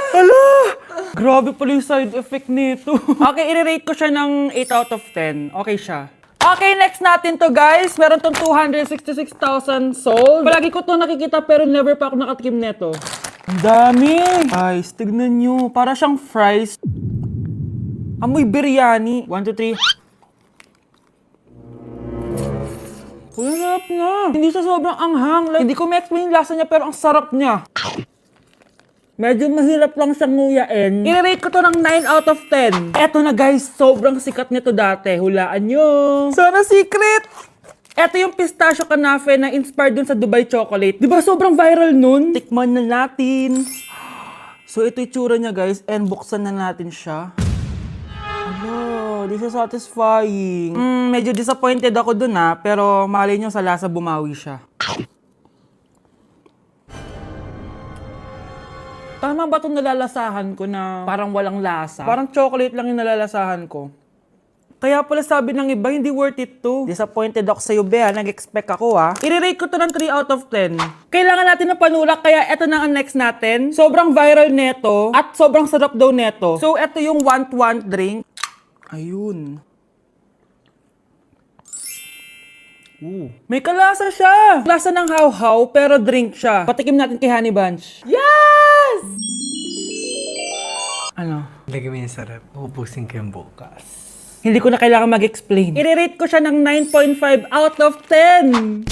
Hala! Grabe pala yung side effect nito. Okay, i-rate ko siya ng 8 out of 10. Okay siya. Okay, next natin to guys. Meron tong 266,000 sold. Palagi ko to nakikita pero never pa ako nakatikim neto. Ang dami! Guys, tignan nyo. Para siyang fries. Amoy biryani. 1, 2, 3. Uy, sarap na. Hindi siya sobrang anghang. Like, hindi ko ma-explain yung lasa niya pero ang sarap niya. Medyo mahirap lang siyang nguyain. I-rate ko to ng 9 out of 10. Eto na guys, sobrang sikat nito dati. Hulaan nyo. Sana secret! Eto yung pistachio kanafe na inspired dun sa Dubai chocolate. Di ba sobrang viral nun? Tikman na natin. So ito yung tsura niya guys and buksan na natin siya. Ano, di siya satisfying. Medyo disappointed ako dun pero malay nyo sa lasa bumawi siya. Tama ba itong nalalasahan ko na parang walang lasa? Parang chocolate lang yung nalalasahan ko. Kaya pala sabi ng iba, hindi worth it to. Disappointed ako sa'yo, Bea. Nag-expect ako, I-rate ko to ng 3 out of 10. Kailangan natin ng panulak, kaya eto na ang next natin. Sobrang viral neto at sobrang sarap daw neto. So, eto yung want drink. Ayun. May kalasa siya. Lasa ng how-how, pero drink siya. Patikim natin kay Honey Bunch. Yes! Ano? Lagay mo yung sarap. Ubusin ko yung bukas. Hindi ko na kailangan mag-explain. I-rate ko siya ng 9.5 out of 10.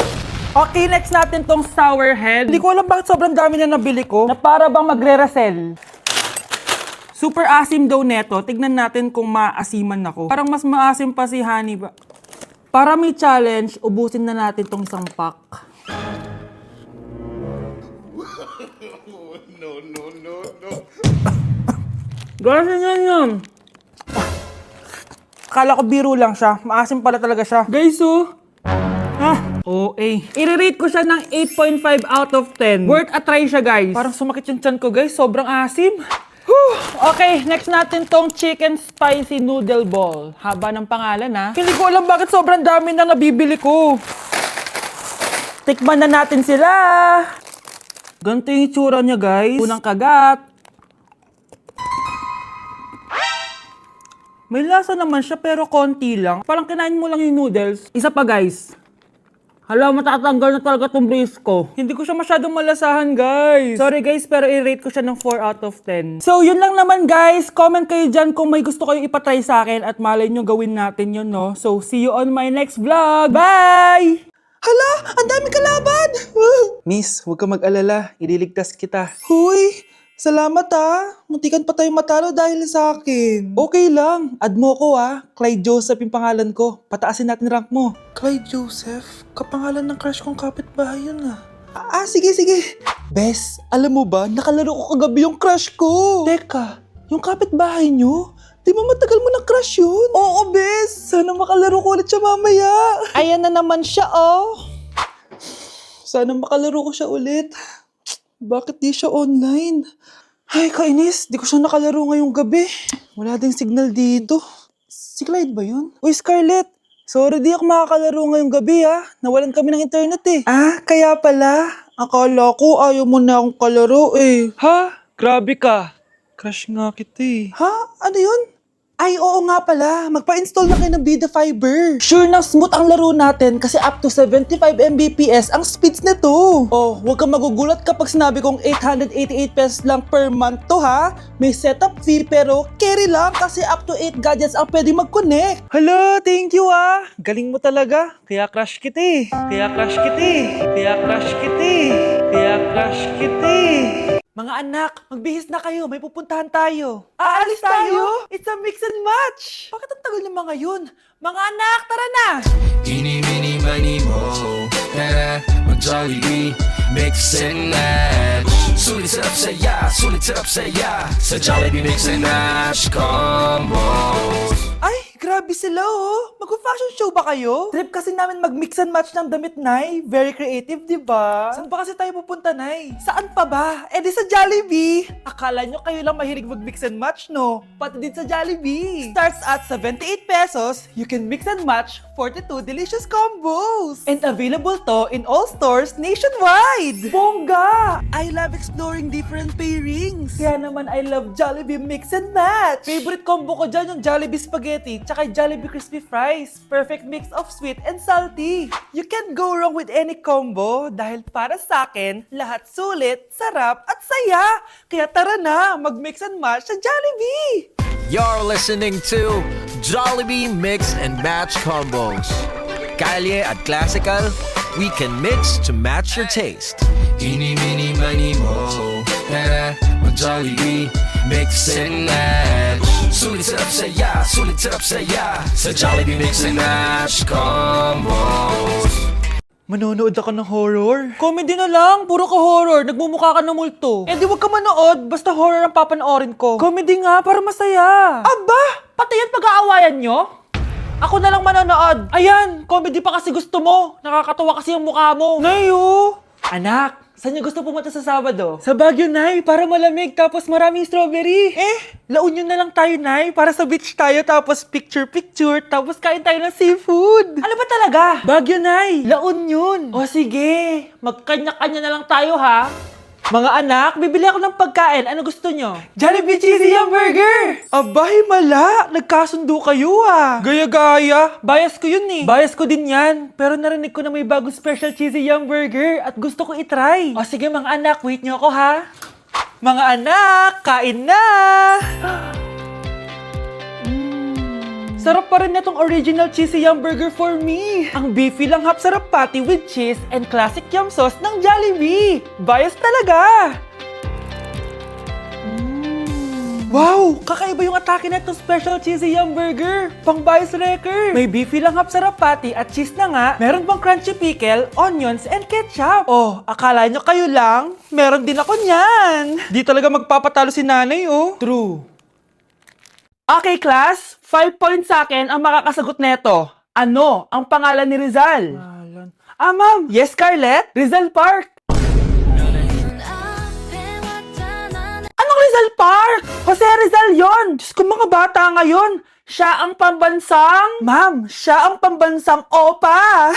Okay, next natin tong sour head. Hindi ko alam bakit sobrang dami na nabili ko na para bang magre-resell. Super asim daw neto. Tignan natin kung maasiman ako. Parang mas maasim pa si Honey ba? Para may challenge, ubusin na natin tong isang pack. No. Ganyan yan. Akala ko biro lang siya. Maasim pala talaga siya. Guys, OA. I-rate ko siya ng 8.5 out of 10. Worth a try siya, guys. Parang sumakit yung tiyan ko, guys. Sobrang asim. Okay, next natin tong chicken spicy noodle ball. Haba ng pangalan, Hindi ko alam bakit sobrang dami na nabibili ko. Tikman na natin sila. Ganito yung itsura niya, guys. Unang kagat. May lasa naman siya pero konti lang. Parang kinain mo lang yung noodles. Isa pa, guys. Hala, matatanggal na talaga tong brace ko. Hindi ko siya masyadong malasahan, guys. Sorry, guys, pero i-rate ko siya ng 4 out of 10. So, yun lang naman, guys. Comment kayo dyan kung may gusto kayo ipatry sa akin at malay nyo gawin natin yun, no? So, see you on my next vlog. Bye! Hala, ang dami kalaban! Miss, huwag ka mag-alala. Ililigtas kita. Huy! Salamat muntikan pa tayo matalo dahil sa akin. Okay lang, add mo ko Clyde Joseph yung pangalan ko. Pataasin natin rank mo. Clyde Joseph? Kapangalan ng crush kong kapitbahay yun sige. Bes, alam mo ba, nakalaro ko kagabi yung crush ko. Teka, yung kapitbahay nyo? Di ba matagal mo ng crush yun? Oo, Bes. Sana makalaro ko ulit siya mamaya. Ayan na naman siya, Sana makalaro ko siya ulit. Bakit di siya online? Ay, kainis. Di ko siya nakalaro ngayong gabi. Wala ding signal dito. Si Clyde ba yun? Uy, Scarlett. Sorry, di ako makakalaro ngayong gabi, Nawalan kami ng internet, kaya pala. Akala ko ayaw mo na akong kalaro, Ha? Grabe ka. Crush nga kita, Ha? Ano yun? Ay, oo nga pala. Magpa-install na kayo ng Bida Fiber. Sure na smooth ang laro natin kasi up to 75 Mbps ang speeds nito. Oh, huwag kang magugulat kapag sinabi kong 888 pesos lang per month to, May setup fee pero carry lang kasi up to 8 gadgets ang pwede mag-connect. Hala, thank you, Galing mo talaga. Kaya crush kita, Mga anak, magbihis na kayo. May pupuntahan tayo. Aalis tayo? It's a mix and match. Bakit ang tagal ng mga yun? Mga anak, tara na! Eeny, meeny, miny, mo. Tara, mag-Jollibee, mix and match. Sulit sarap saya. Sa Jollibee mix and match combos. Ay, Grabe sila oh. Mag-fashion show ba kayo? Trip kasi namin mag-mix and match ng damit, Nay. Very creative, di ba? Saan ba kasi tayo pupunta, Nay? Saan pa ba? Eh di sa Jollibee. Akala nyo kayo lang mahilig mag-mix and match, no? Pati din sa Jollibee. Starts at 78 pesos, you can mix and match 42 delicious combos. And available to in all stores nationwide. Bongga! I love exploring different pairings. Kaya naman I love Jollibee Mix and Match. Favorite combo ko dyan yung Jollibee Spaghetti tsaka Jollibee Crispy Fries. Perfect mix of sweet and salty. You can't go wrong with any combo dahil para sa akin, lahat sulit, sarap at saya. Kaya tara na, mag-mix and match sa Jollibee! You're listening to Jollibee Mix and Match Combos. Kalye at Classical, we can mix to match your taste. Eeny, meeny, miny, mo. Tara, mag-Jollibee, mix and match. Sulit sarap saya, sulit sarap saya. Sa Jollibee Mix and Match Combos. Manonood ako ng horror. Comedy na lang, puro ka horror, nagmumukha ka ng multo. Eh di wag ka manood, basta horror ang papanoorin ko. Comedy nga, para masaya. Aba, pati yan pag-aawayan nyo? Ako na lang manonood. Ayan, comedy pa kasi gusto mo. Nakakatawa kasi yung mukha mo. Nayo! Anak, saan niyo gusto pumunta sa Sabado? Sa Baguio, Nay, para malamig tapos maraming strawberry. La Union na lang tayo, Nay, para sa beach tayo tapos picture-picture tapos kain tayo ng seafood. Ano ba talaga? Baguio, Nay, La Union. O sige, magkanya-kanya na lang tayo, ha? Mga anak, bibili ako ng pagkain. Ano gusto nyo? Jollibee Cheesy Yum Burger! Abay, mala! Nagkasundo kayo ah! Gaya-gaya! Bias ko yun eh. Bias ko din yan. Pero narinig ko na may bagong special Cheesy Yum Burger at gusto ko itry. O sige mga anak, wait nyo ako ha. Mga anak, kain na! Sarap pa rin itong original cheesy yum burger for me. Ang beefy lang hap sarap patty with cheese and classic yum sauce ng Jollibee. Bias talaga. Wow! Kakaiba yung atake na itong special cheesy yum burger. Pang bias wrecker. May beefy lang hap sarap patty at cheese na nga. Meron pang crunchy pickle, onions, and ketchup. Oh, akala nyo kayo lang? Meron din ako niyan. Di talaga magpapatalo si nanay oh. True. Okay, class. 5 points sa akin ang makakasagot neto. Ano ang pangalan ni Rizal? Ma'am. Yes, Scarlett? Rizal Park. Anong Rizal Park? Jose Rizal yon. Diyos ko, mga bata ngayon. Siya ang pambansang... Ma'am, siya ang pambansang opa.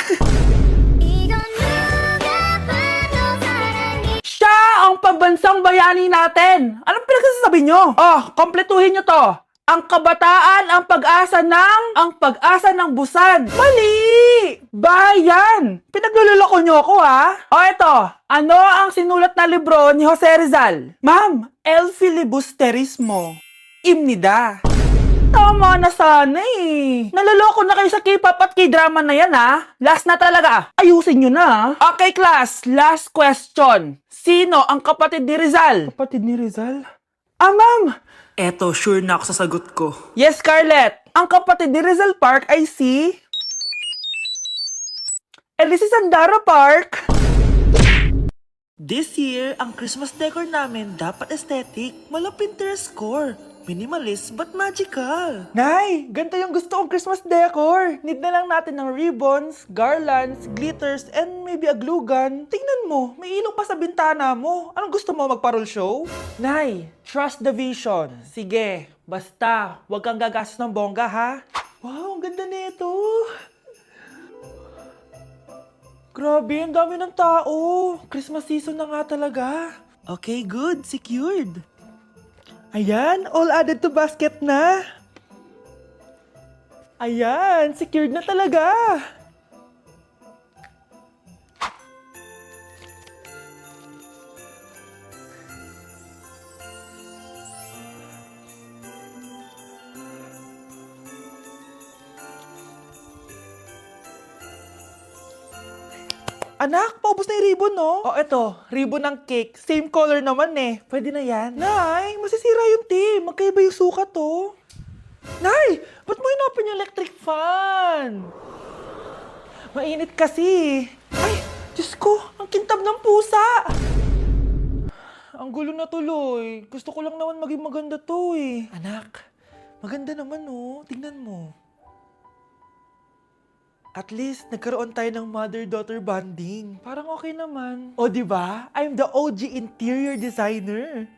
Siya ang pambansang bayani natin. Anong pinagsasabi nyo? Oh, kompletuhin nyo to. Ang kabataan, ang pag-asa ng busan. Mali! Bayan! Pinagluloko nyo ako, ha? O eto, ano ang sinulat na libro ni Jose Rizal? Ma'am, El Filibusterismo. Imnida. Tama na sana eh. Naloloko na kayo sa K-pop at K-drama na yan, ha? Last na talaga. Ayusin nyo na. Okay, class. Last question. Sino ang kapatid ni Rizal? Kapatid ni Rizal? Ma'am! Eto, sure na ako sa sagot ko. Yes, Scarlett. Ang kapatid ni Rizal Park ay si... si Sandara Park. This year, ang Christmas decor namin dapat aesthetic. Walang Pinterest score. Minimalist but magical. Nay, ganito yung gusto kong Christmas decor. Need na lang natin ng ribbons, garlands, glitters, and maybe a glue gun. Tingnan mo, may ilong pa sa bintana mo. Anong gusto mo, magparol show? Nay, trust the vision. Sige, basta, huwag kang gagastos ng bongga, ha? Wow, ang ganda nito. Grabe, ang dami ng tao. Christmas season na nga talaga. Okay, good. Secured. Ayan, all added to basket na. Ayan, secured na talaga. Anak, paubos na yung ribbon, no? Oh, eto, ribbon ng cake. Same color naman eh. Pwede na yan. Nay, masisira yung tea. Magkaiba yung sukat, to. Nay, ba't mo inopin yung electric fan? Mainit kasi. Ay, Diyos ko, ang kintab ng pusa. Ang gulo na tuloy. Gusto ko lang naman maging maganda to eh. Anak, maganda naman, oh. Tingnan mo. At least, nagkaroon tayo ng mother-daughter bonding. Parang okay naman. O, di ba? I'm the OG interior designer.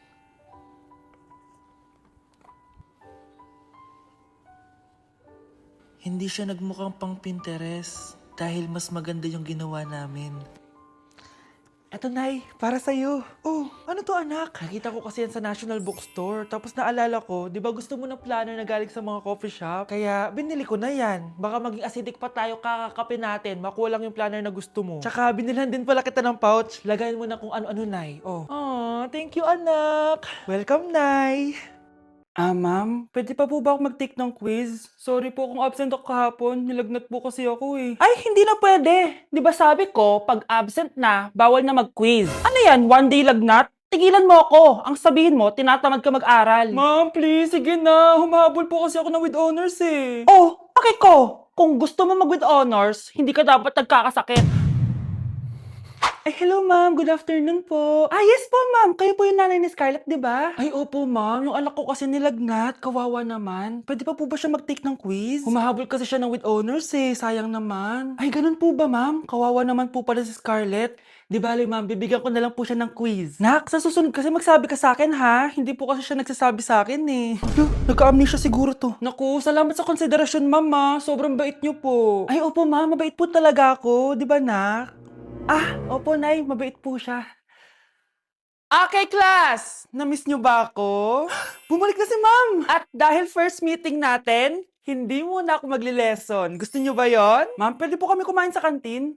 Hindi siya nagmukhang pang Pinterest dahil mas maganda yung ginawa namin. Eto, Nay, para sa'yo. Oh, ano to, anak? Nakita ko kasi yan sa National Bookstore. Tapos naalala ko, di ba gusto mo ng planner na galing sa mga coffee shop? Kaya binili ko na yan. Baka maging acidic pa tayo kakakape natin. Makuha lang yung planner na gusto mo. Tsaka binilhan din pala kita ng pouch. Lagayin mo na kung ano-ano, Nay. Oh. Aw, thank you, anak. Welcome, Nay. Ma'am, pwede pa po ba ako mag-take ng quiz? Sorry po kung absent ako kahapon. Nilagnat po kasi ako eh. Ay, hindi na pwede. Di ba sabi ko, pag absent na, bawal na mag-quiz. Ano yan, one day lagnat? Tigilan mo ako. Ang sabihin mo, tinatamad ka mag-aral. Ma'am, please, sige na. Humahabol po kasi ako na with honors eh. Oh, okay ko. Kung gusto mo mag with honors, hindi ka dapat nagkakasakit. Ay, hello ma'am. Good afternoon po. Ah, yes po ma'am. Kayo po yung nanay ni Scarlett, di ba? Ay, opo ma'am. Yung anak ko kasi nilagnat. Kawawa naman. Pwede pa po ba siya mag-take ng quiz? Humahabol kasi siya ng with honors eh. Sayang naman. Ay, ganun po ba ma'am? Kawawa naman po pala si Scarlett. Di bali ma'am, bibigyan ko na lang po siya ng quiz. Nak, sa susunod kasi magsabi ka sa akin ha. Hindi po kasi siya nagsasabi sa akin eh. Nagka-amnesia siguro to. Naku, salamat sa konsiderasyon ma'am ha. Sobrang bait niyo po. Ay, opo ma'am. Mabait po talaga ako. Di ba nak? Ah, opo, Nay. Mabait po siya. Okay, class! Na-miss nyo ba ako? Bumalik na si ma'am! At dahil first meeting natin, hindi muna ako magli-lesson. Gusto nyo ba yon? Ma'am, pwede po kami kumain sa kantin?